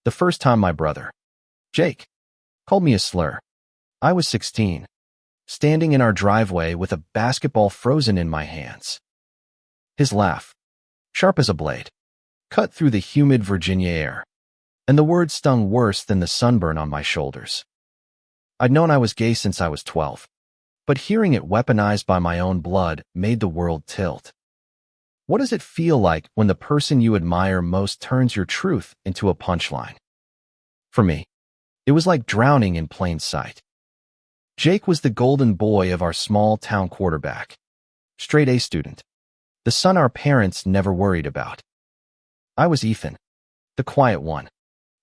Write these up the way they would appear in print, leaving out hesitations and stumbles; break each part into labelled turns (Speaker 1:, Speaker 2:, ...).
Speaker 1: The first time my brother, Jake, called me a slur. I was 16, standing in our driveway with a basketball frozen in my hands. His laugh, sharp as a blade, cut through the humid Virginia air, and the words stung worse than the sunburn on my shoulders. I'd known I was gay since I was 12, but hearing it weaponized by my own blood made the world tilt. What does it feel like when the person you admire most turns your truth into a punchline? For me, it was like drowning in plain sight. Jake was the golden boy of our small-town quarterback, straight A student, the son our parents never worried about. I was Ethan, the quiet one,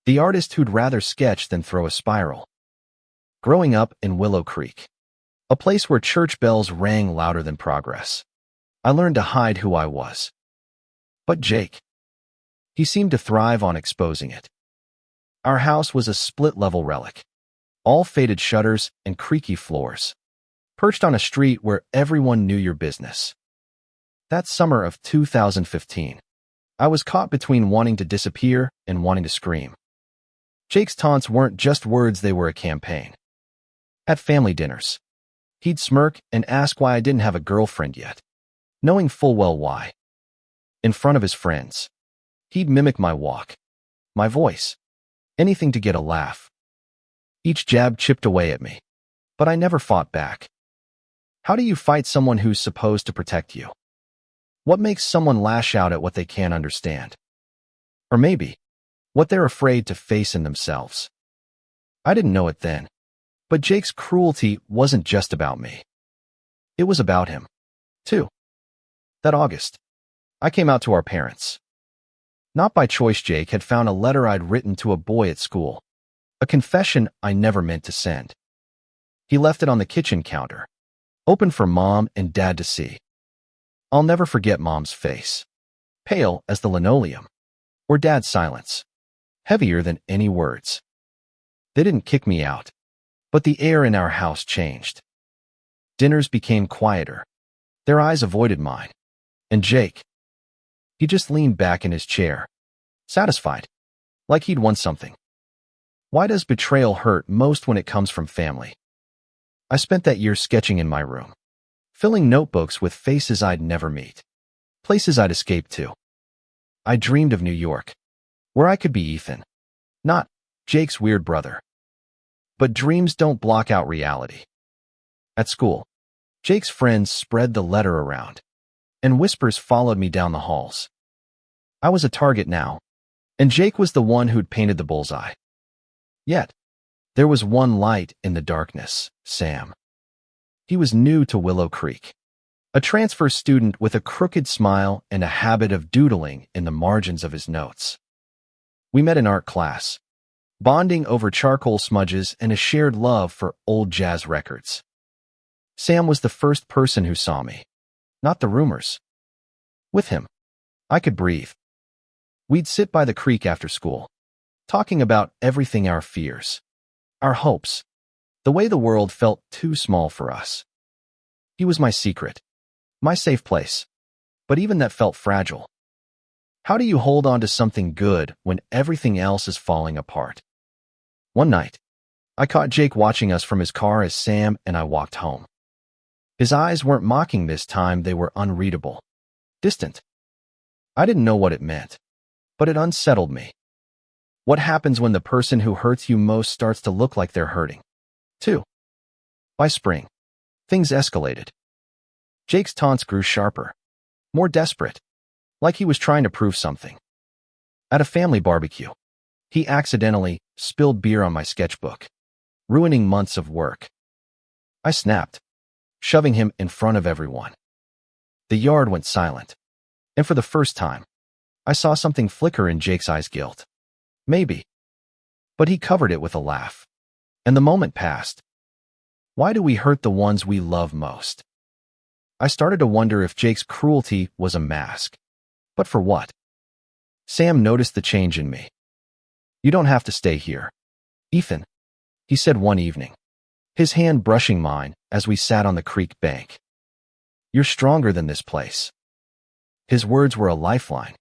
Speaker 1: the artist who'd rather sketch than throw a spiral. Growing up in Willow Creek, a place where church bells rang louder than progress, I learned to hide who I was. But Jake, he seemed to thrive on exposing it. Our house was a split-level relic, all faded shutters and creaky floors, perched on a street where everyone knew your business. That summer of 2015, I was caught between wanting to disappear and wanting to scream. Jake's taunts weren't just words, they were a campaign. At family dinners, he'd smirk and ask why I didn't have a girlfriend yet, knowing full well why. In front of his friends, he'd mimic my walk, my voice, anything to get a laugh. Each jab chipped away at me, but I never fought back. How do you fight someone who's supposed to protect you? What makes someone lash out at what they can't understand? Or maybe, what they're afraid to face in themselves. I didn't know it then, but Jake's cruelty wasn't just about me. It was about him, too. That August, I came out to our parents. Not by choice. Jake had found a letter I'd written to a boy at school, a confession I never meant to send. He left it on the kitchen counter, open for Mom and Dad to see. I'll never forget Mom's face, pale as the linoleum, or Dad's silence, heavier than any words. They didn't kick me out, but the air in our house changed. Dinners became quieter. Their eyes avoided mine. And Jake, he just leaned back in his chair, satisfied, like he'd won something. Why does betrayal hurt most when it comes from family? I spent that year sketching in my room, filling notebooks with faces I'd never meet, places I'd escape to. I dreamed of New York, where I could be Ethan, not Jake's weird brother. But dreams don't block out reality. At school, Jake's friends spread the letter around, and whispers followed me down the halls. I was a target now, and Jake was the one who'd painted the bullseye. Yet, there was one light in the darkness, Sam. He was new to Willow Creek, a transfer student with a crooked smile and a habit of doodling in the margins of his notes. We met in art class, bonding over charcoal smudges and a shared love for old jazz records. Sam was the first person who saw me, not the rumors. With him, I could breathe. We'd sit by the creek after school, talking about everything, our fears, our hopes, the way the world felt too small for us. He was my secret, my safe place, but even that felt fragile. How do you hold on to something good when everything else is falling apart? One night, I caught Jake watching us from his car as Sam and I walked home. His eyes weren't mocking this time, they were unreadable, distant. I didn't know what it meant, but it unsettled me. What happens when the person who hurts you most starts to look like they're hurting, too? By spring, things escalated. Jake's taunts grew sharper, more desperate, like he was trying to prove something. At a family barbecue, he accidentally spilled beer on my sketchbook, ruining months of work. I snapped, shoving him in front of everyone. The yard went silent, and for the first time, I saw something flicker in Jake's eyes. Guilt. Maybe. But he covered it with a laugh, and the moment passed. Why do we hurt the ones we love most? I started to wonder if Jake's cruelty was a mask. But for what? Sam noticed the change in me. You don't have to stay here, Ethan, he said one evening, his hand brushing mine as we sat on the creek bank. You're stronger than this place. His words were a lifeline,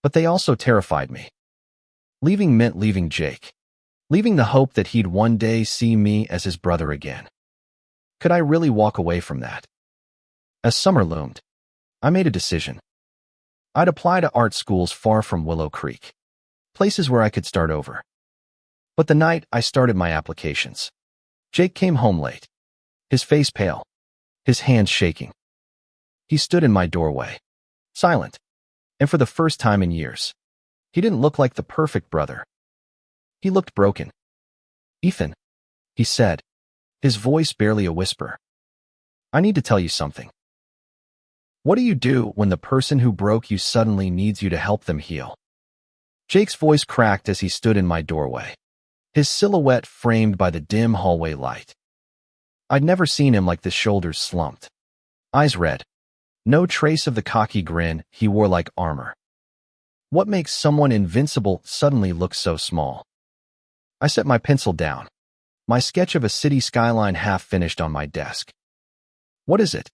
Speaker 1: but they also terrified me. Leaving meant leaving Jake. Leaving the hope that he'd one day see me as his brother again. Could I really walk away from that? As summer loomed, I made a decision. I'd apply to art schools far from Willow Creek, places where I could start over. But the night I started my applications, Jake came home late, his face pale, his hands shaking. He stood in my doorway, silent, and for the first time in years, he didn't look like the perfect brother. He looked broken. "Ethan," he said, his voice barely a whisper. "I need to tell you something." What do you do when the person who broke you suddenly needs you to help them heal? Jake's voice cracked as he stood in my doorway, his silhouette framed by the dim hallway light. I'd never seen him like this, shoulders slumped, eyes red, no trace of the cocky grin he wore like armor. What makes someone invincible suddenly look so small? I set my pencil down, my sketch of a city skyline half finished on my desk. "What is it?"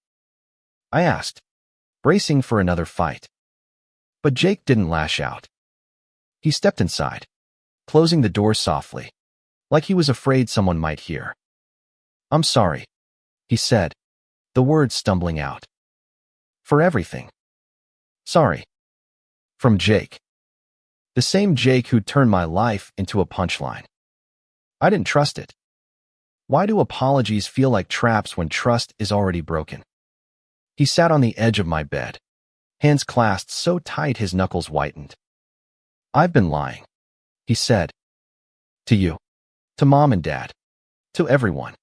Speaker 1: I asked, bracing for another fight. But Jake didn't lash out. He stepped inside, closing the door softly, like he was afraid someone might hear. "I'm sorry," he said, the words stumbling out. "For everything." "Sorry." From Jake. The same Jake who'd turned my life into a punchline. I didn't trust it. Why do apologies feel like traps when trust is already broken? He sat on the edge of my bed, hands clasped so tight his knuckles whitened. "I've been lying," he said. "To you, to Mom and Dad, to everyone."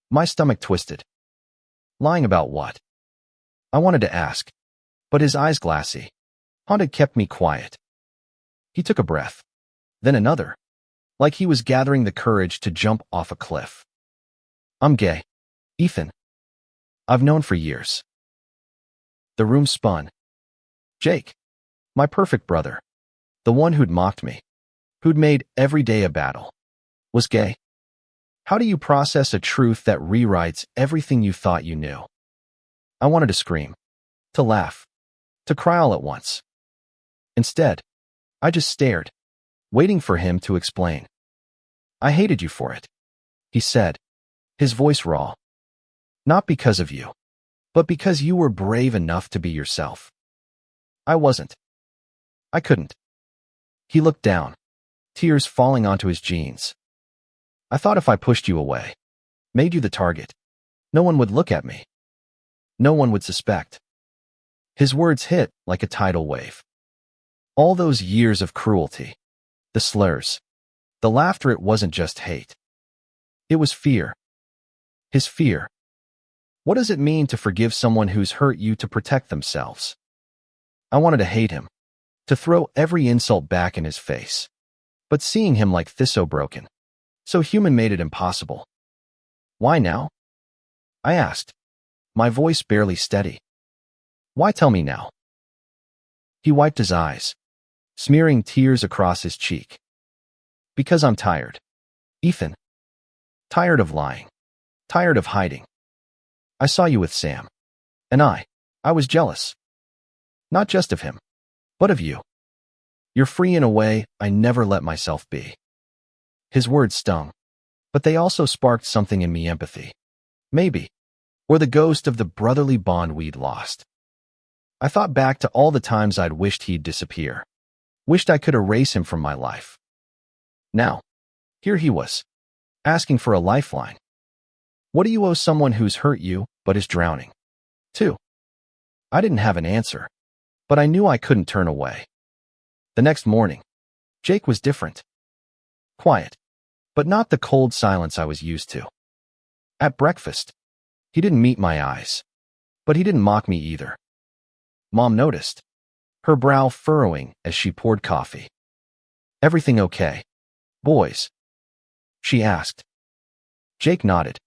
Speaker 1: My stomach twisted. Lying about what? I wanted to ask, but his eyes glassy, haunted, kept me quiet. He took a breath, then another, like he was gathering the courage to jump off a cliff. "I'm gay, Ethan. I've known for years." The room spun. Jake, my perfect brother, the one who'd mocked me, who'd made every day a battle, was gay. How do you process a truth that rewrites everything you thought you knew? I wanted to scream, to laugh, to cry all at once. Instead, I just stared, waiting for him to explain. "I hated you for it," he said, his voice raw. "Not because of you, but because you were brave enough to be yourself. I wasn't. I couldn't." He looked down, tears falling onto his jeans. "I thought if I pushed you away, made you the target, no one would look at me. No one would suspect." His words hit like a tidal wave. All those years of cruelty, the slurs, the laughter, it wasn't just hate. It was fear. His fear. What does it mean to forgive someone who's hurt you to protect themselves? I wanted to hate him, to throw every insult back in his face. But seeing him like this, so broken, so human, made it impossible. "Why now?" I asked, my voice barely steady. "Why tell me now?" He wiped his eyes, smearing tears across his cheek. "Because I'm tired, Ethan. Tired of lying. Tired of hiding. I saw you with Sam. And I was jealous. Not just of him, but of you. You're free in a way I never let myself be." His words stung, but they also sparked something in me, empathy. Maybe. Or the ghost of the brotherly bond we'd lost. I thought back to all the times I'd wished he'd disappear. Wished I could erase him from my life. Now, here he was, asking for a lifeline. What do you owe someone who's hurt you but is drowning, too? I didn't have an answer, but I knew I couldn't turn away. The next morning, Jake was different. Quiet, but not the cold silence I was used to. At breakfast, he didn't meet my eyes, but he didn't mock me either. Mom noticed, her brow furrowing as she poured coffee. "Everything okay, boys?" she asked. Jake nodded,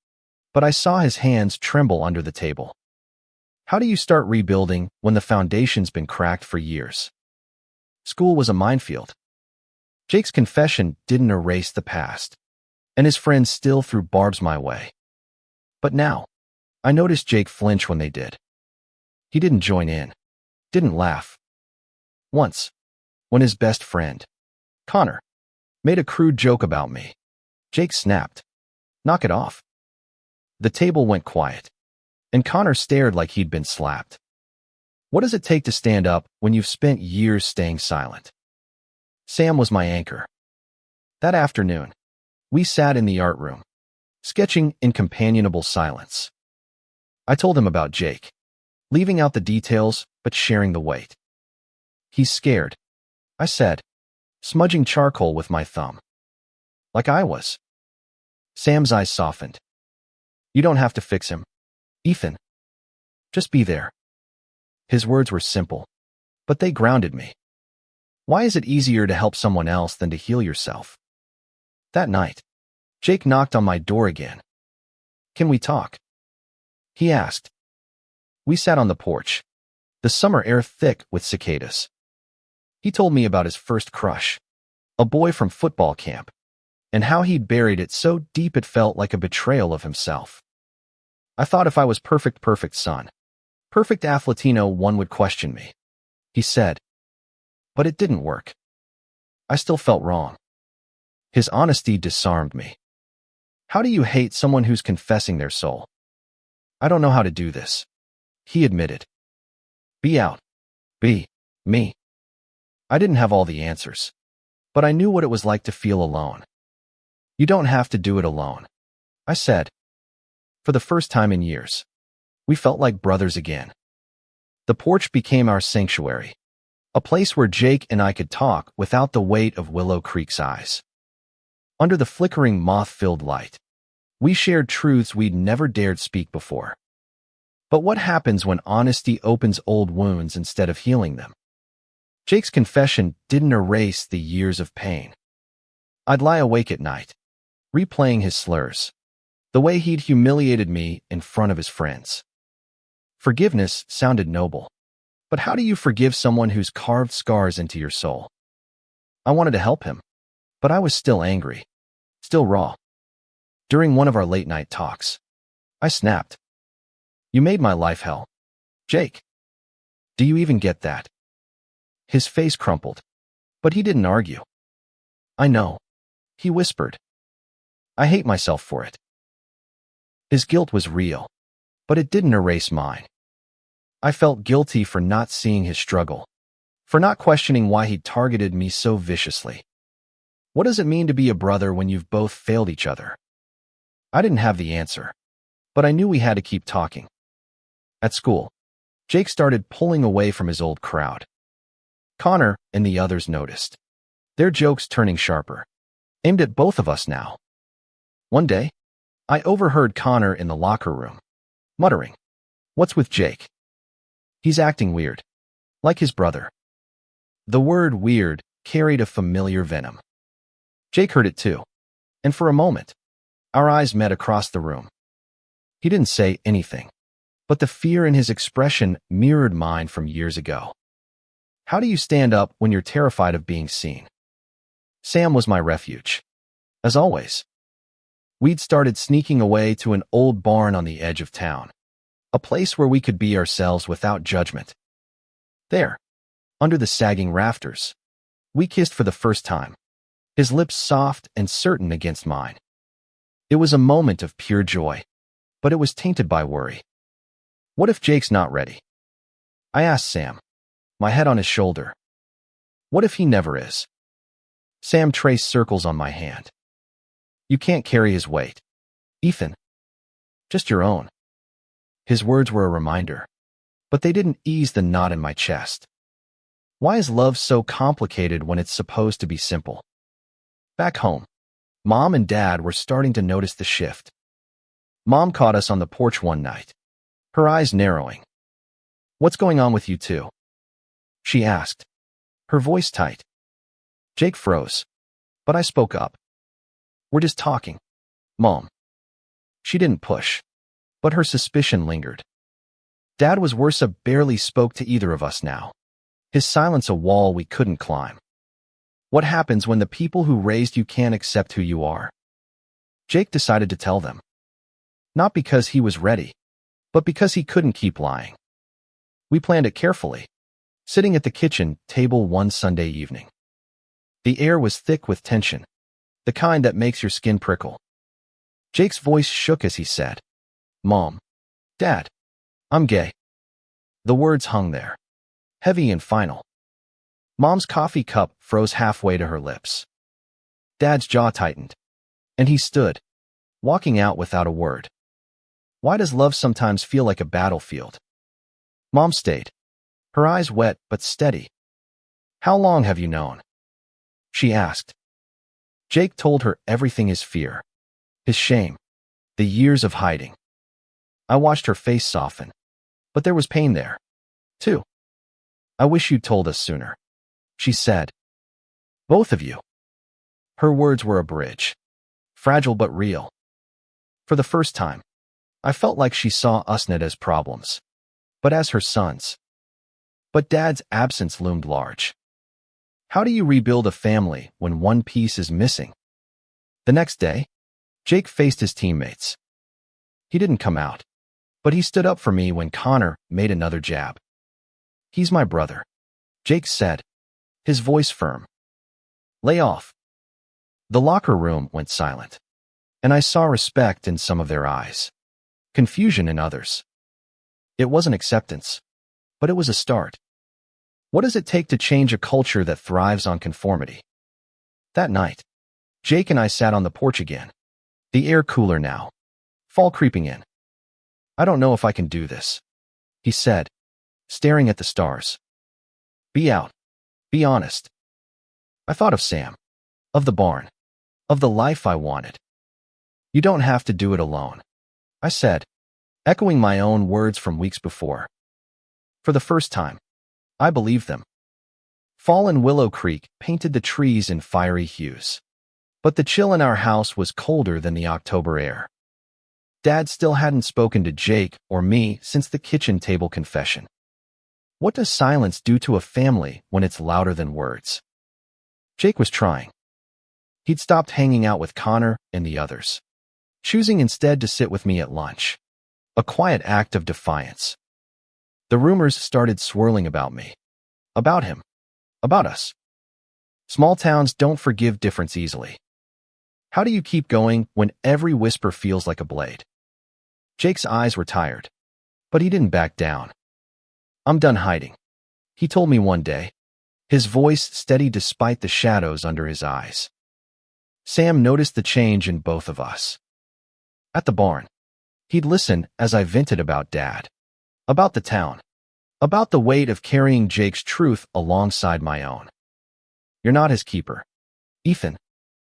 Speaker 1: but I saw his hands tremble under the table. How do you start rebuilding when the foundation's been cracked for years? School was a minefield. Jake's confession didn't erase the past, and his friends still threw barbs my way. But now, I noticed Jake flinch when they did. He didn't join in, didn't laugh. Once, when his best friend, Connor made a crude joke about me. Jake snapped. Knock it off. The table went quiet, and Connor stared like he'd been slapped. What does it take to stand up when you've spent years staying silent? Sam was my anchor. That afternoon, we sat in the art room, sketching in companionable silence. I told him about Jake, leaving out the details but sharing the weight. He's scared, I said, smudging charcoal with my thumb. Like I was. Sam's eyes softened. You don't have to fix him, Ethan. Just be there. His words were simple, but they grounded me. Why is it easier to help someone else than to heal yourself? That night, Jake knocked on my door again. Can we talk? He asked. We sat on the porch, the summer air thick with cicadas. He told me about his first crush, a boy from football camp, and how he'd buried it so deep it felt like a betrayal of himself. I thought if I was perfect son, perfect athletino, one would question me, he said. But it didn't work. I still felt wrong. His honesty disarmed me. How do you hate someone who's confessing their soul? I don't know how to do this, he admitted. Be out. Be me. I didn't have all the answers, but I knew what it was like to feel alone. You don't have to do it alone, I said. For the first time in years, we felt like brothers again. The porch became our sanctuary, a place where Jake and I could talk without the weight of Willow Creek's eyes. Under the flickering moth-filled light, we shared truths we'd never dared speak before. But what happens when honesty opens old wounds instead of healing them? Jake's confession didn't erase the years of pain. I'd lie awake at night, replaying his slurs, the way he'd humiliated me in front of his friends. Forgiveness sounded noble, but how do you forgive someone who's carved scars into your soul? I wanted to help him, but I was still angry, still raw. During one of our late-night talks, I snapped. You made my life hell, Jake. Do you even get that? His face crumpled, but he didn't argue. I know, he whispered. I hate myself for it. His guilt was real, but it didn't erase mine. I felt guilty for not seeing his struggle, for not questioning why he targeted me so viciously. What does it mean to be a brother when you've both failed each other? I didn't have the answer, but I knew we had to keep talking. At school, Jake started pulling away from his old crowd. Connor and the others noticed, their jokes turning sharper, aimed at both of us now. One day, I overheard Connor in the locker room, muttering, "What's with Jake? He's acting weird, like his brother." The word weird carried a familiar venom. Jake heard it too, and for a moment, our eyes met across the room. He didn't say anything, but the fear in his expression mirrored mine from years ago. How do you stand up when you're terrified of being seen? Sam was my refuge, as always. We'd started sneaking away to an old barn on the edge of town, a place where we could be ourselves without judgment. There, under the sagging rafters, we kissed for the first time, his lips soft and certain against mine. It was a moment of pure joy, but it was tainted by worry. What if Jake's not ready? I asked Sam, my head on his shoulder. What if he never is? Sam traced circles on my hand. You can't carry his weight, Ethan. Just your own. His words were a reminder, but they didn't ease the knot in my chest. Why is love so complicated when it's supposed to be simple? Back home, Mom and Dad were starting to notice the shift. Mom caught us on the porch one night, her eyes narrowing. What's going on with you two? She asked, her voice tight. Jake froze, but I spoke up. We're just talking, Mom. She didn't push, but her suspicion lingered. Dad was worse. Barely spoke to either of us now, his silence a wall we couldn't climb. What happens when the people who raised you can't accept who you are? Jake decided to tell them. Not because he was ready, but because he couldn't keep lying. We planned it carefully, sitting at the kitchen table one Sunday evening. The air was thick with tension, the kind that makes your skin prickle. Jake's voice shook as he said, "Mom, Dad, I'm gay." The words hung there, heavy and final. Mom's coffee cup froze halfway to her lips. Dad's jaw tightened, and he stood, walking out without a word. Why does love sometimes feel like a battlefield? Mom stayed, her eyes wet but steady. "How long have you known?" she asked. Jake told her everything: his fear, his shame, the years of hiding. I watched her face soften, but there was pain there, too. "I wish you'd told us sooner," she said. "Both of you." Her words were a bridge, fragile but real. For the first time, I felt like she saw us not as problems, but as her sons. But Dad's absence loomed large. How do you rebuild a family when one piece is missing? The next day, Jake faced his teammates. He didn't come out, but he stood up for me when Connor made another jab. "He's my brother," Jake said, his voice firm. "Lay off." The locker room went silent, and I saw respect in some of their eyes, confusion in others. It wasn't acceptance, but it was a start. What does it take to change a culture that thrives on conformity? That night, Jake and I sat on the porch again, the air cooler now, fall creeping in. "I don't know if I can do this," he said, staring at the stars. "Be out. Be honest." I thought of Sam, of the barn, of the life I wanted. "You don't have to do it alone," I said, echoing my own words from weeks before. For the first time, I believed them. Fall in Willow Creek painted the trees in fiery hues, but the chill in our house was colder than the October air. Dad still hadn't spoken to Jake or me since the kitchen table confession. What does silence do to a family when it's louder than words? Jake was trying. He'd stopped hanging out with Connor and the others, choosing instead to sit with me at lunch, a quiet act of defiance. The rumors started swirling about me, about him, about us. Small towns don't forgive difference easily. How do you keep going when every whisper feels like a blade? Jake's eyes were tired, but he didn't back down. "I'm done hiding," he told me one day, his voice steady despite the shadows under his eyes. Sam noticed the change in both of us. At the barn, he'd listen as I vented about Dad, about the town, about the weight of carrying Jake's truth alongside my own. "You're not his keeper, Ethan,"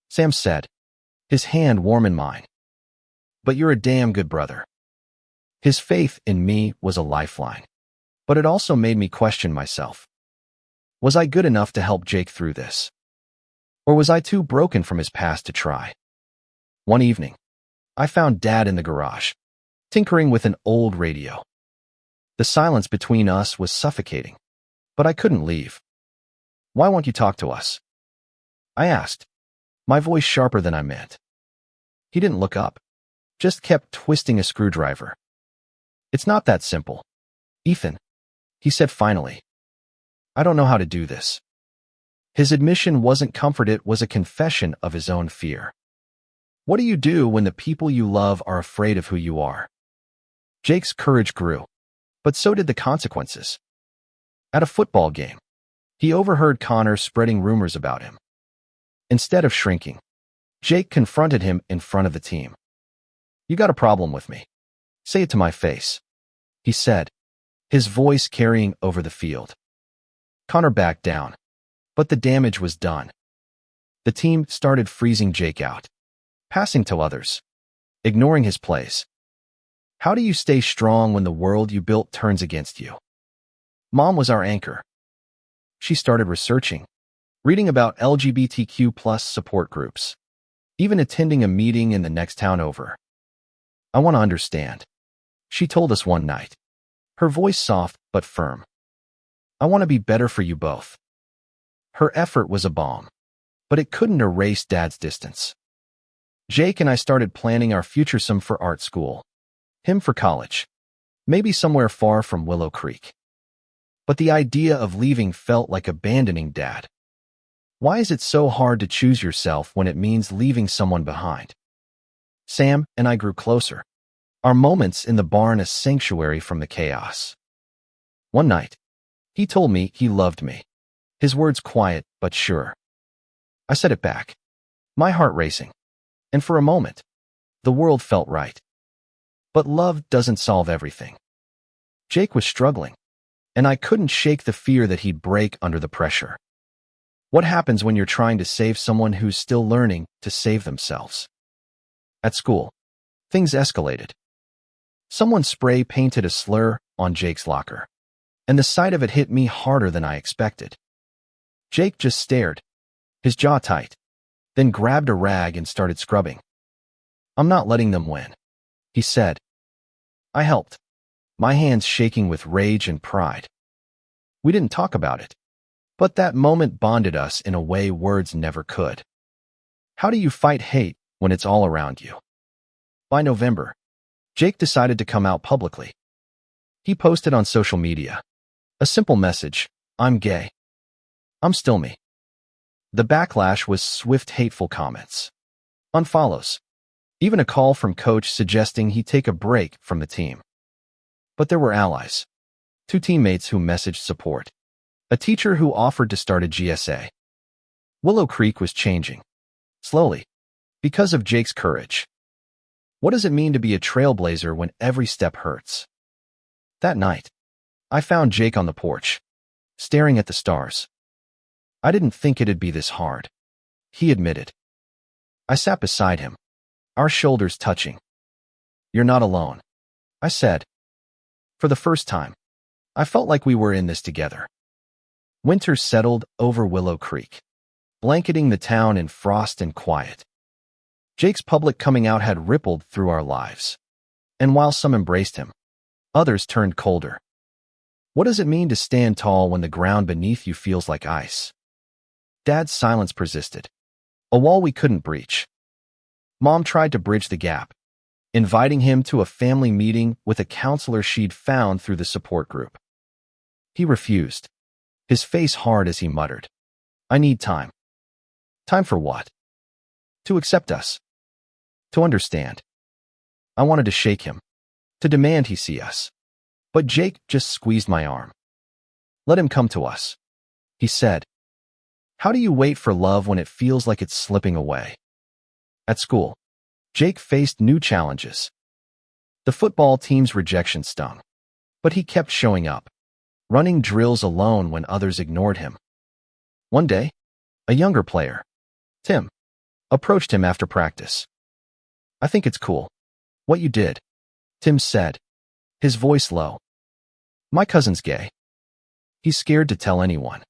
Speaker 1: Sam said, his hand warm in mine. "But you're a damn good brother." His faith in me was a lifeline, but it also made me question myself. Was I good enough to help Jake through this? Or was I too broken from his past to try? One evening, I found Dad in the garage, tinkering with an old radio. The silence between us was suffocating, but I couldn't leave. "Why won't you talk to us?" I asked, my voice sharper than I meant. He didn't look up, just kept twisting a screwdriver. "It's not that simple, Ethan," he said finally. "I don't know how to do this." His admission wasn't comfort, it was a confession of his own fear. What do you do when the people you love are afraid of who you are? Jake's courage grew, but so did the consequences. At a football game, he overheard Connor spreading rumors about him. Instead of shrinking, Jake confronted him in front of the team. "You got a problem with me. Say it to my face," he said, his voice carrying over the field. Connor backed down, but the damage was done. The team started freezing Jake out, passing to others, ignoring his plays. How do you stay strong when the world you built turns against you? Mom was our anchor. She started researching, reading about LGBTQ+ support groups, even attending a meeting in the next town over. "I want to understand," she told us one night, her voice soft but firm. "I want to be better for you both." Her effort was a balm, but it couldn't erase Dad's distance. Jake and I started planning our future, some for art school, him for college, maybe somewhere far from Willow Creek. But the idea of leaving felt like abandoning Dad. Why is it so hard to choose yourself when it means leaving someone behind? Sam and I grew closer, our moments in the barn a sanctuary from the chaos. One night, he told me he loved me, his words quiet but sure. I said it back, my heart racing, and for a moment, the world felt right. But love doesn't solve everything. Jake was struggling, and I couldn't shake the fear that he'd break under the pressure. What happens when you're trying to save someone who's still learning to save themselves? At school, things escalated. Someone spray painted a slur on Jake's locker, and the sight of it hit me harder than I expected. Jake just stared, his jaw tight, then grabbed a rag and started scrubbing. "I'm not letting them win," he said. I helped, my hands shaking with rage and pride. We didn't talk about it, but that moment bonded us in a way words never could. How do you fight hate when it's all around you? By November, Jake decided to come out publicly. He posted on social media, a simple message, "I'm gay. I'm still me." The backlash was swift, hateful comments, unfollows, even a call from coach suggesting he take a break from the team. But there were allies, 2 teammates who messaged support, a teacher who offered to start a GSA. Willow Creek was changing, slowly, because of Jake's courage. What does it mean to be a trailblazer when every step hurts? That night, I found Jake on the porch, staring at the stars. I didn't think it'd be this hard, he admitted. I sat beside him, our shoulders touching. "You're not alone," I said. For the first time, I felt like we were in this together. Winter settled over Willow Creek, blanketing the town in frost and quiet. Jake's public coming out had rippled through our lives, and while some embraced him, others turned colder. What does it mean to stand tall when the ground beneath you feels like ice? Dad's silence persisted, a wall we couldn't breach. Mom tried to bridge the gap, inviting him to a family meeting with a counselor she'd found through the support group. He refused, his face hard as he muttered, "I need time." Time for what? To accept us. To understand. I wanted to shake him, to demand he see us. But Jake just squeezed my arm. "Let him come to us," he said. How do you wait for love when it feels like it's slipping away? At school, Jake faced new challenges. The football team's rejection stung, but he kept showing up, running drills alone when others ignored him. One day, a younger player, Tim, approached him after practice. "I think it's cool what you did," Tim said, his voice low. "My cousin's gay. He's scared to tell anyone."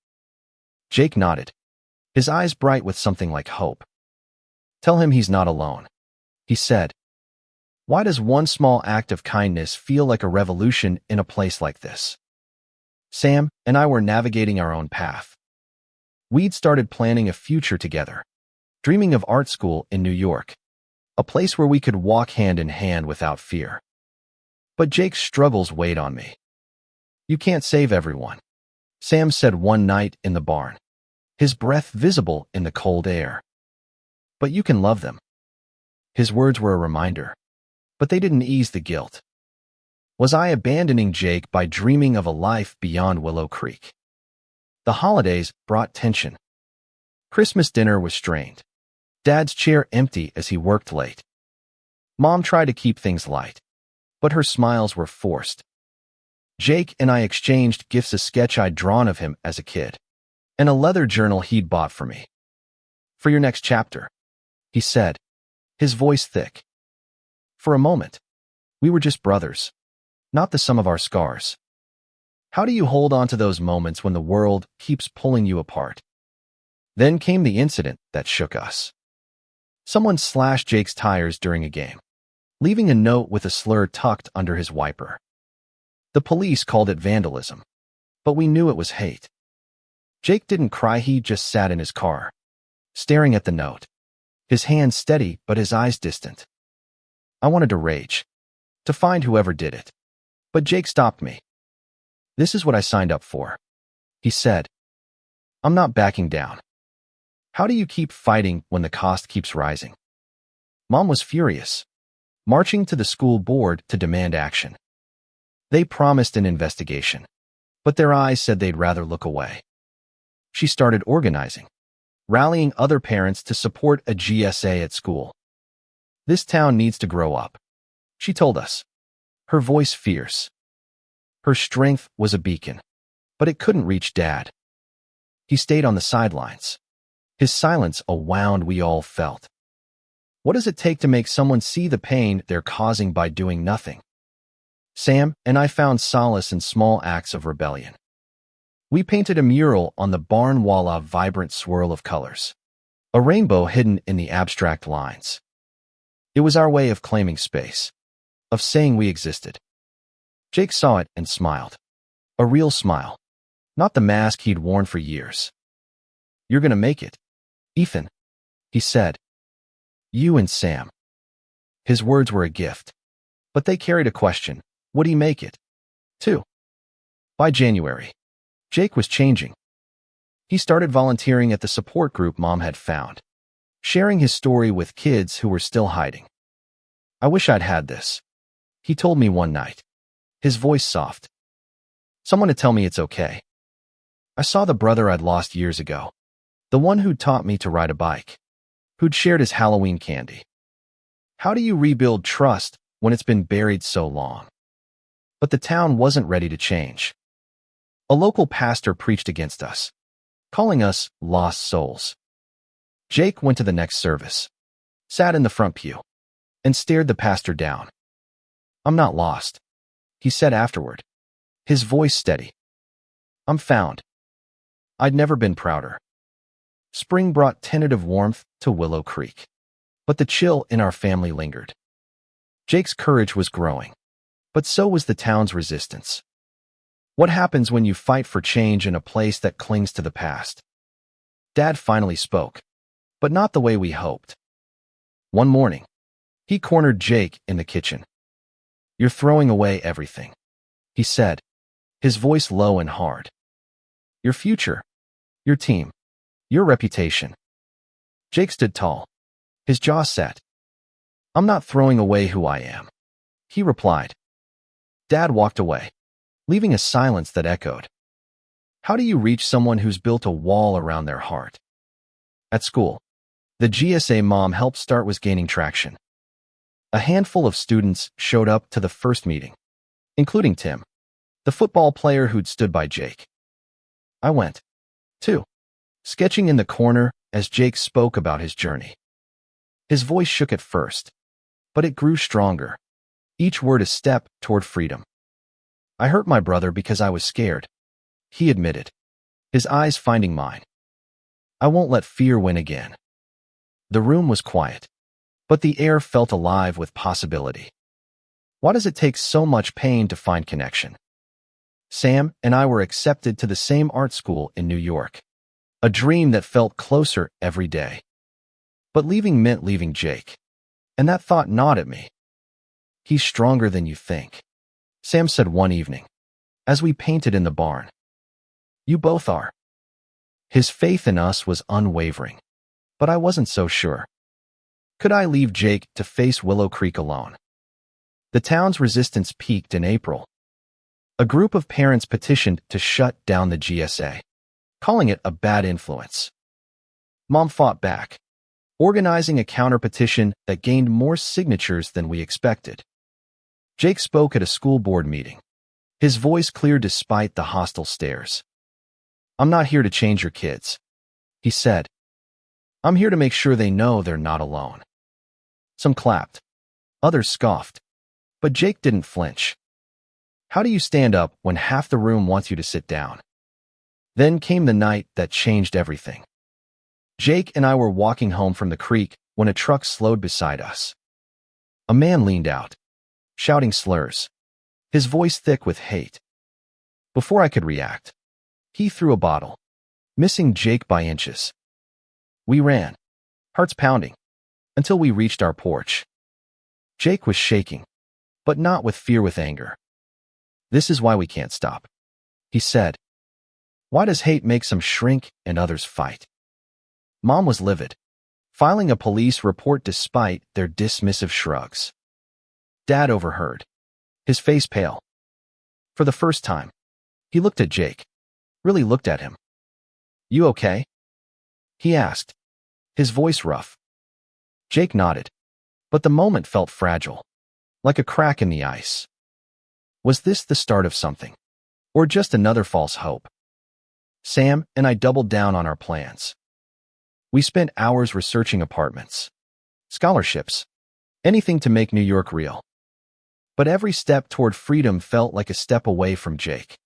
Speaker 1: Jake nodded, his eyes bright with something like hope. "Tell him he's not alone," he said. Why does one small act of kindness feel like a revolution in a place like this? Sam and I were navigating our own path. We'd started planning a future together, dreaming of art school in New York, a place where we could walk hand in hand without fear. But Jake's struggles weighed on me. "You can't save everyone," Sam said one night in the barn, his breath visible in the cold air. "But you can love them." His words were a reminder, but they didn't ease the guilt. Was I abandoning Jake by dreaming of a life beyond Willow Creek? The holidays brought tension. Christmas dinner was strained, Dad's chair empty as he worked late. Mom tried to keep things light, but her smiles were forced. Jake and I exchanged gifts, a sketch I'd drawn of him as a kid, and a leather journal he'd bought for me. "For your next chapter," he said, his voice thick. For a moment, we were just brothers, not the sum of our scars. How do you hold on to those moments when the world keeps pulling you apart? Then came the incident that shook us. Someone slashed Jake's tires during a game, leaving a note with a slur tucked under his wiper. The police called it vandalism, but we knew it was hate. Jake didn't cry, he just sat in his car, staring at the note, his hands steady but his eyes distant. I wanted to rage, to find whoever did it, but Jake stopped me. "This is what I signed up for," he said. "I'm not backing down." How do you keep fighting when the cost keeps rising? Mom was furious, marching to the school board to demand action. They promised an investigation, but their eyes said they'd rather look away. She started organizing, rallying other parents to support a GSA at school. This town needs to grow up, she told us, her voice fierce. Her strength was a beacon, but it couldn't reach Dad. He stayed on the sidelines, his silence a wound we all felt. What does it take to make someone see the pain they're causing by doing nothing? Sam and I found solace in small acts of rebellion. We painted a mural on the barn wall, a vibrant swirl of colors, a rainbow hidden in the abstract lines. It was our way of claiming space, of saying we existed. Jake saw it and smiled. A real smile, not the mask he'd worn for years. "You're gonna make it, Ethan," he said. "You and Sam." His words were a gift, but they carried a question. Would he make it, too? By January, Jake was changing. He started volunteering at the support group Mom had found, sharing his story with kids who were still hiding. "I wish I'd had this," he told me one night, his voice soft. "Someone to tell me it's okay. I saw the brother I'd lost years ago, the one who'd taught me to ride a bike, who'd shared his Halloween candy. How do you rebuild trust when it's been buried so long?" But the town wasn't ready to change. A local pastor preached against us, calling us lost souls. Jake went to the next service, sat in the front pew, and stared the pastor down. "I'm not lost," he said afterward, his voice steady. "I'm found." I'd never been prouder. Spring brought tentative warmth to Willow Creek, but the chill in our family lingered. Jake's courage was growing, but so was the town's resistance. What happens when you fight for change in a place that clings to the past? Dad finally spoke, but not the way we hoped. One morning, he cornered Jake in the kitchen. "You're throwing away everything," he said, his voice low and hard. "Your future, your team, your reputation." Jake stood tall, his jaw set. "I'm not throwing away who I am," he replied. Dad walked away, leaving a silence that echoed. How do you reach someone who's built a wall around their heart? At school, the GSA Mom helped start was gaining traction. A handful of students showed up to the first meeting, including Tim, the football player who'd stood by Jake. I went, too, sketching in the corner as Jake spoke about his journey. His voice shook at first, but it grew stronger, each word a step toward freedom. "I hurt my brother because I was scared," he admitted, his eyes finding mine. "I won't let fear win again." The room was quiet, but the air felt alive with possibility. Why does it take so much pain to find connection? Sam and I were accepted to the same art school in New York, a dream that felt closer every day. But leaving meant leaving Jake, and that thought gnawed at me. "He's stronger than you think," Sam said one evening, as we painted in the barn. "You both are." His faith in us was unwavering, but I wasn't so sure. Could I leave Jake to face Willow Creek alone? The town's resistance peaked in April. A group of parents petitioned to shut down the GSA, calling it a bad influence. Mom fought back, organizing a counter-petition that gained more signatures than we expected. Jake spoke at a school board meeting, his voice clear despite the hostile stares. "I'm not here to change your kids," he said. "I'm here to make sure they know they're not alone." Some clapped, others scoffed, but Jake didn't flinch. How do you stand up when half the room wants you to sit down? Then came the night that changed everything. Jake and I were walking home from the creek when a truck slowed beside us. A man leaned out, shouting slurs, his voice thick with hate. Before I could react, he threw a bottle, missing Jake by inches. We ran, hearts pounding, until we reached our porch. Jake was shaking, but not with fear, with anger. "This is why we can't stop," he said. "Why does hate make some shrink and others fight?" Mom was livid, filing a police report despite their dismissive shrugs. Dad overheard, his face pale. For the first time, he looked at Jake, really looked at him. "You okay?" he asked, his voice rough. Jake nodded, but the moment felt fragile, like a crack in the ice. Was this the start of something, or just another false hope? Sam and I doubled down on our plans. We spent hours researching apartments, scholarships, anything to make New York real. But every step toward freedom felt like a step away from Jake.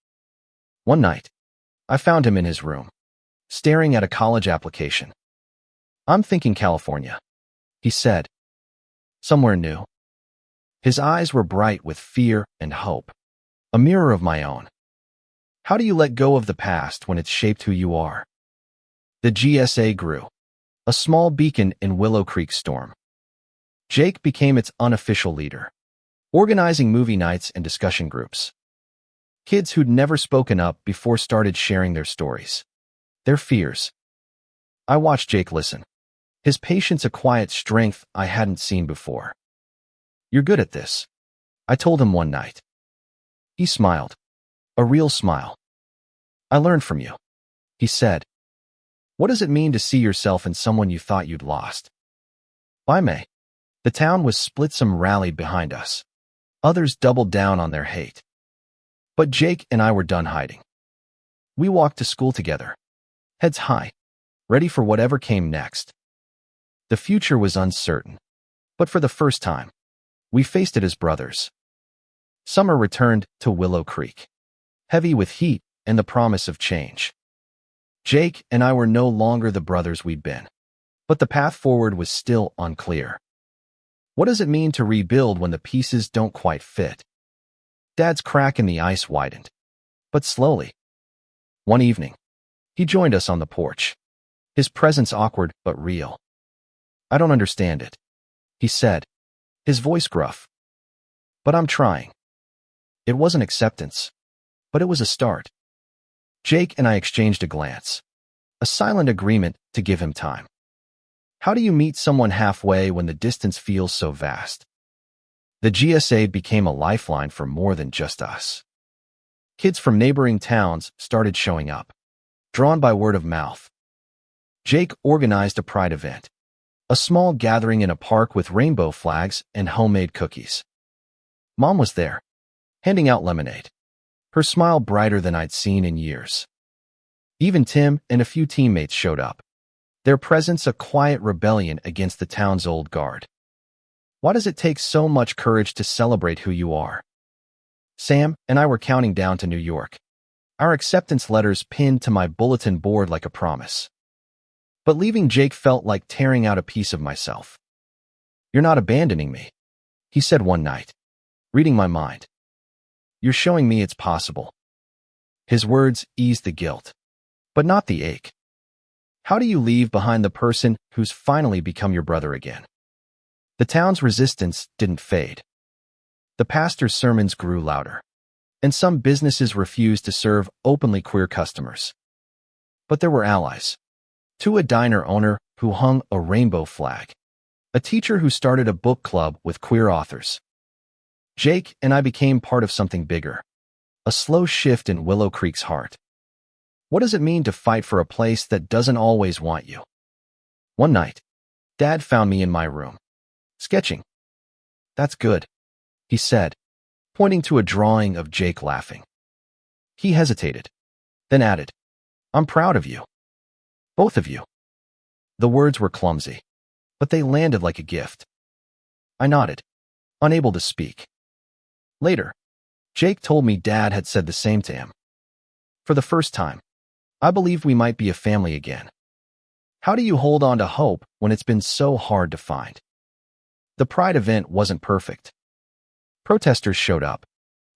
Speaker 1: One night, I found him in his room, staring at a college application. "I'm thinking California," he said. "Somewhere new." His eyes were bright with fear and hope, a mirror of my own. How do you let go of the past when it's shaped who you are? The GSA grew, a small beacon in Willow Creek storm. Jake became its unofficial leader, organizing movie nights and discussion groups. Kids who'd never spoken up before started sharing their stories, their fears. I watched Jake listen, his patience a quiet strength I hadn't seen before. "You're good at this," I told him one night. He smiled, a real smile. "I learned from you," he said. "What does it mean to see yourself in someone you thought you'd lost?" By May, the town was split. Some rallied behind us. Others doubled down on their hate. But Jake and I were done hiding. We walked to school together, heads high, ready for whatever came next. The future was uncertain, but for the first time, we faced it as brothers. Summer returned to Willow Creek, heavy with heat and the promise of change. Jake and I were no longer the brothers we'd been, but the path forward was still unclear. What does it mean to rebuild when the pieces don't quite fit? Dad's crack in the ice widened, but slowly. One evening, he joined us on the porch, his presence awkward but real. "I don't understand it," he said, his voice gruff. "But I'm trying." It wasn't acceptance, but it was a start. Jake and I exchanged a glance, a silent agreement to give him time. How do you meet someone halfway when the distance feels so vast? The GSA became a lifeline for more than just us. Kids from neighboring towns started showing up, drawn by word of mouth. Jake organized a pride event, a small gathering in a park with rainbow flags and homemade cookies. Mom was there, handing out lemonade, her smile brighter than I'd seen in years. Even Tim and a few teammates showed up, their presence a quiet rebellion against the town's old guard. Why does it take so much courage to celebrate who you are? Sam and I were counting down to New York, our acceptance letters pinned to my bulletin board like a promise. But leaving Jake felt like tearing out a piece of myself. "You're not abandoning me," he said one night, reading my mind. "You're showing me it's possible." His words eased the guilt, but not the ache. How do you leave behind the person who's finally become your brother again? The town's resistance didn't fade. The pastor's sermons grew louder, and some businesses refused to serve openly queer customers. But there were allies. A diner owner who hung a rainbow flag, a teacher who started a book club with queer authors. Jake and I became part of something bigger, a slow shift in Willow Creek's heart. What does it mean to fight for a place that doesn't always want you? One night, Dad found me in my room, sketching. "That's good," he said, pointing to a drawing of Jake laughing. He hesitated, then added, "I'm proud of you. Both of you." The words were clumsy, but they landed like a gift. I nodded, unable to speak. Later, Jake told me Dad had said the same to him. For the first time, I believed we might be a family again. How do you hold on to hope when it's been so hard to find? The Pride event wasn't perfect. Protesters showed up,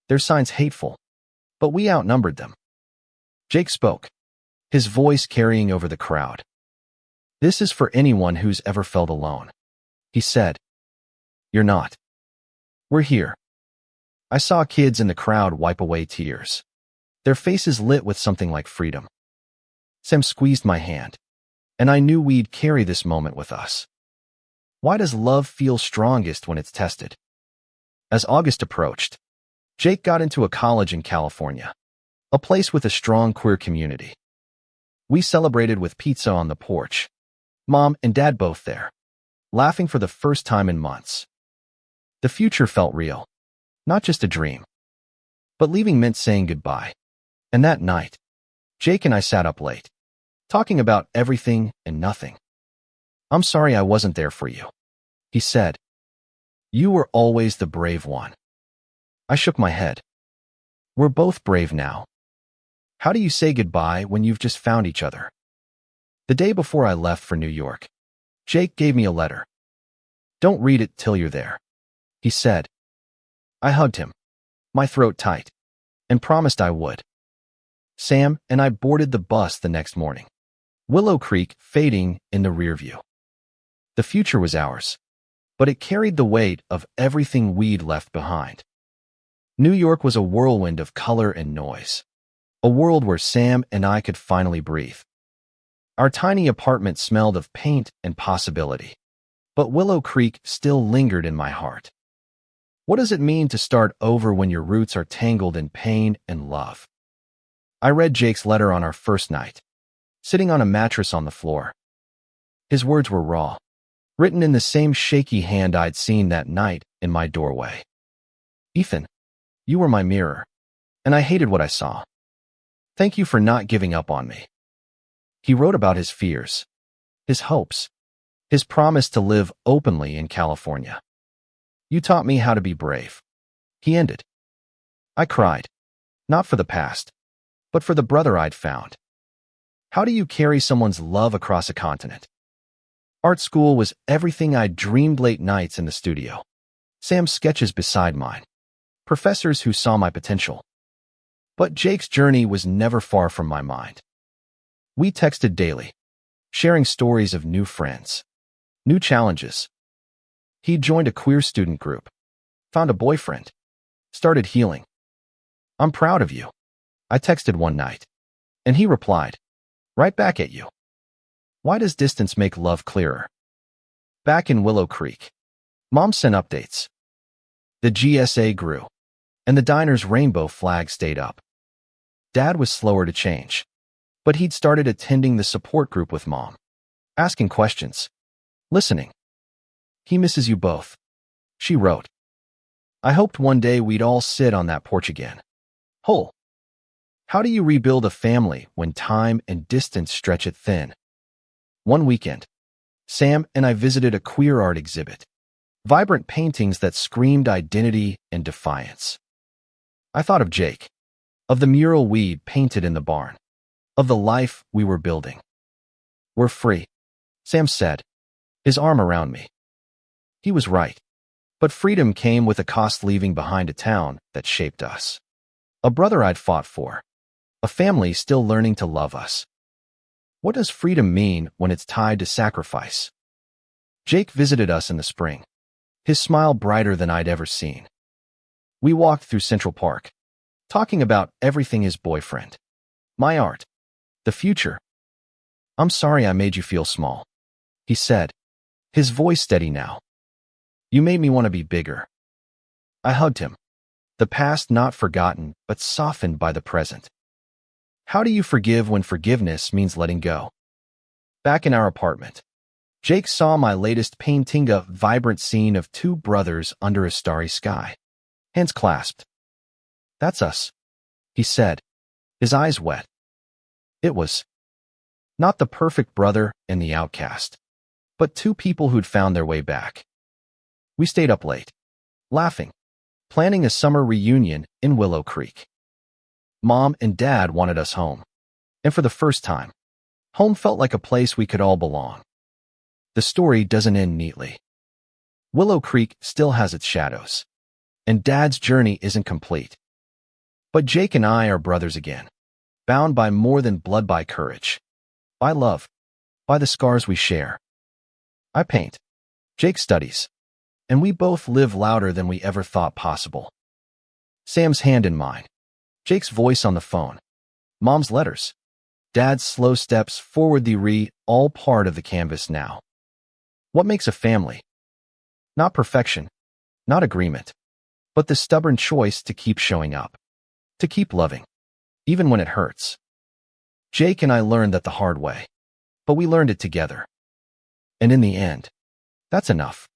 Speaker 1: their signs hateful, but we outnumbered them. Jake spoke, his voice carrying over the crowd. "This is for anyone who's ever felt alone," he said. "You're not. We're here." I saw kids in the crowd wipe away tears, their faces lit with something like freedom. Sam squeezed my hand, And I knew we'd carry this moment with us. Why does love feel strongest when it's tested? As August approached, Jake got into a college in California, a place with a strong queer community. We celebrated with pizza on the porch, Mom and Dad both there, laughing for the first time in months. The future felt real, not just a dream. But leaving meant saying goodbye. And that night, Jake and I sat up late, talking about everything and nothing. "I'm sorry I wasn't there for you," he said. "You were always the brave one." I shook my head. We're both brave now. How do you say goodbye when you've just found each other? The day before I left for New York, Jake gave me a letter. "Don't read it till you're there," he said. I hugged him, my throat tight, and promised I would. Sam and I boarded the bus the next morning, Willow Creek fading in the rearview. The future was ours, but it carried the weight of everything we'd left behind. New York was a whirlwind of color and noise, a world where Sam and I could finally breathe. Our tiny apartment smelled of paint and possibility, but Willow Creek still lingered in my heart. What does it mean to start over when your roots are tangled in pain and love? I read Jake's letter on our first night, sitting on a mattress on the floor. His words were raw, written in the same shaky hand I'd seen that night in my doorway. "Ethan, you were my mirror, and I hated what I saw. Thank you for not giving up on me." He wrote about his fears, his hopes, his promise to live openly in California. "You taught me how to be brave," he ended. I cried, not for the past, but for the brother I'd found. How do you carry someone's love across a continent? Art school was everything I'd dreamed, late nights in the studio, Sam's sketches beside mine, professors who saw my potential. But Jake's journey was never far from my mind. We texted daily, sharing stories of new friends, new challenges. He'd joined a queer student group, found a boyfriend, started healing. "I'm proud of you," I texted one night, and he replied, "Right back at you." Why does distance make love clearer? Back in Willow Creek, Mom sent updates. The GSA grew, and the diner's rainbow flag stayed up. Dad was slower to change, but he'd started attending the support group with Mom, asking questions, listening. "He misses you both," she wrote. I hoped one day we'd all sit on that porch again, whole. How do you rebuild a family when time and distance stretch it thin? One weekend, Sam and I visited a queer art exhibit, vibrant paintings that screamed identity and defiance. I thought of Jake, of the mural we'd painted in the barn, of the life we were building. "We're free," Sam said, his arm around me. He was right, but freedom came with a cost, leaving behind a town that shaped us, a brother I'd fought for, a family still learning to love us. What does freedom mean when it's tied to sacrifice? Jake visited us in the spring, his smile brighter than I'd ever seen. We walked through Central Park, talking about everything: his boyfriend, my art, the future. "I'm sorry I made you feel small," he said, his voice steady now. "You made me want to be bigger." I hugged him, the past not forgotten but softened by the present. How do you forgive when forgiveness means letting go? Back in our apartment, Jake saw my latest painting, a vibrant scene of two brothers under a starry sky, hands clasped. "That's us," he said, his eyes wet. It was not the perfect brother and the outcast, but two people who'd found their way back. We stayed up late, laughing, planning a summer reunion in Willow Creek. Mom and Dad wanted us home, and for the first time, home felt like a place we could all belong. The story doesn't end neatly. Willow Creek still has its shadows, and Dad's journey isn't complete. But Jake and I are brothers again, bound by more than blood, by courage, by love, by the scars we share. I paint, Jake studies, and we both live louder than we ever thought possible. Sam's hand in mine, Jake's voice on the phone, Mom's letters, Dad's slow steps forward, all part of the canvas now. What makes a family? Not perfection, not agreement, but the stubborn choice to keep showing up, to keep loving, even when it hurts. Jake and I learned that the hard way, but we learned it together. And in the end, that's enough.